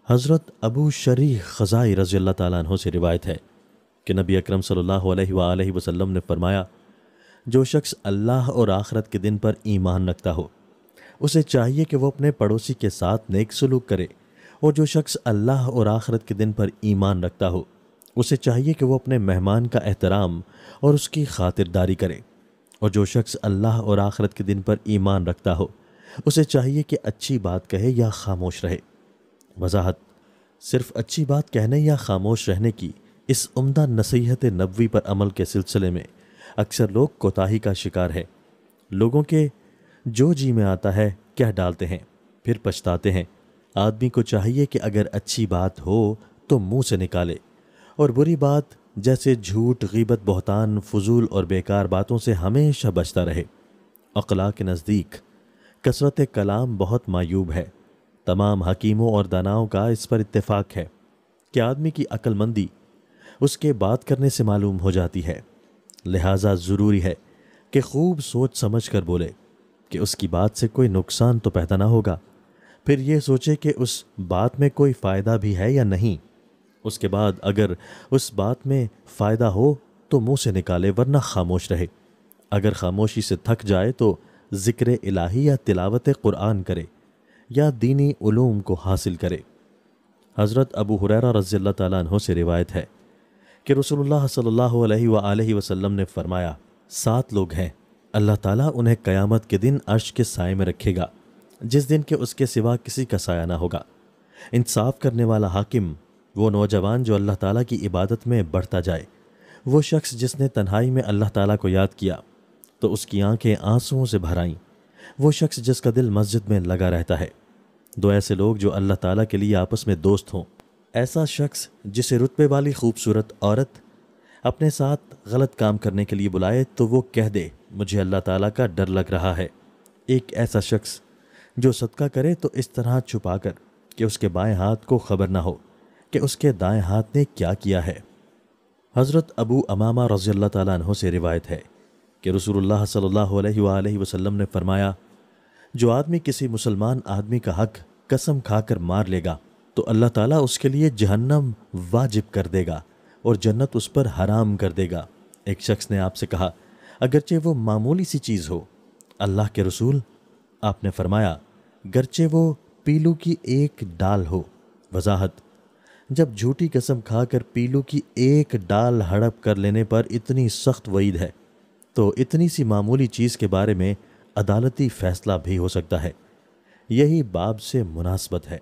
حضرت ابو شریح خزائی رضی اللہ تعالیٰ عنہ سے روایت ہے کہ نبی اکرم صلی اللہ علیہ وآلہ وسلم نے فرمایا، جو شخص اللہ اور آخرت کے دن پر ایمان رکھتا ہو اسے چاہیے کہ وہ اپنے پڑوسی کے ساتھ نیک سلوک کرے، اور جو شخص اللہ اور آخرت کے دن پر ایمان رکھتا ہو اسے چاہیے کہ وہ اپنے مہمان کا احترام اور اس کی خاطرداری کرے، اور جو شخص اللہ اور آخرت کے دن پر ایمان رکھتا ہو اسے چاہیے کہ اچھی بات کہے یا خاموش رہے۔ وضاحت: صرف اچھی بات کہنے یا خاموش رہنے کی اس عمدہ نصیحت نبوی پر عمل کے سلسلے میں اکثر لوگ کوتاہی کا شکار ہے۔ لوگوں کے جو جی میں آتا ہے کہہ ڈالتے ہیں، پھر پچھتاتے ہیں۔ آدمی کو چاہیے کہ اگر اچھی بات ہو تو منہ سے نکالے، اور بری بات جیسے جھوٹ، غیبت، بہتان، فضول اور بیکار باتوں سے ہمیشہ بچتا رہے۔ عقلاء کے نزدیک کثرت کلام بہت معیوب ہے۔ تمام حکیموں اور داناؤں کا اس پر اتفاق ہے کہ آدمی کی عقل مندی اس کے بات کرنے سے معلوم ہو جاتی ہے، لہٰذا ضروری ہے کہ خوب سوچ سمجھ کر بولے کہ اس کی بات سے کوئی نقصان تو پیدا نہ ہوگا، پھر یہ سوچے کہ اس بات میں کوئی فائدہ بھی ہے یا نہیں، اس کے بعد اگر اس بات میں فائدہ ہو تو منہ سے نکالے، ورنہ خاموش رہے۔ اگر خاموشی سے تھک جائے تو ذکر الہی یا تلاوت قرآن کرے یا دینی علوم کو حاصل کرے۔ حضرت ابو ہریرہ رضی اللہ تعالیٰ عنہ سے روایت ہے کہ رسول اللہ صلی اللہ علیہ وآلہ وسلم نے فرمایا، 7 لوگ ہیں اللہ تعالیٰ انہیں قیامت کے دن عرش کے سائے میں رکھے گا، جس دن کہ اس کے سوا کسی کا سایہ نہ ہوگا۔ انصاف کرنے والا حاکم، وہ نوجوان جو اللہ تعالیٰ کی عبادت میں بڑھتا جائے، وہ شخص جس نے تنہائی میں اللہ تعالیٰ کو یاد کیا تو اس کی آنکھیں آنسوؤں سے بھر آئیں، وہ شخص جس کا دل مسجد میں لگا رہتا ہے۔ 2 ایسے لوگ جو اللہ تعالیٰ کے لیے آپس میں دوست ہوں، ایسا شخص جسے رتبے والی خوبصورت عورت اپنے ساتھ غلط کام کرنے کے لیے بلائے تو وہ کہہ دے مجھے اللہ تعالیٰ کا ڈر لگ رہا ہے۔ ایک ایسا شخص جو صدقہ کرے تو اس طرح چھپا کر کہ اس کے بائیں ہاتھ کو خبر نہ ہو کہ اس کے دائیں ہاتھ نے کیا کیا ہے۔ حضرت ابو امامہ رضی اللہ تعالیٰ عنہ سے روایت ہے کہ رسول اللہ صلی اللہ علیہ وآلہ وسلم نے فرمایا، جو آدمی کسی مسلمان آدمی کا حق قسم کھا کر مار لے گا تو اللہ تعالیٰ اس کے لیے جہنم واجب کر دے گا اور جنت اس پر حرام کر دے گا۔ ایک شخص نے آپ سے کہا، اگرچہ وہ معمولی سی چیز ہو اللہ کے رسول؟ آپ نے فرمایا، گرچہ وہ پیلو کی ایک ڈال ہو۔ وضاحت: جب جھوٹی قسم کھا کر پیلو کی ایک ڈال ہڑپ کر لینے پر اتنی سخت وعید ہے تو اتنی سی معمولی چیز کے بارے میں عدالتی فیصلہ بھی ہو سکتا ہے۔ یہی باب سے مناسبت ہے۔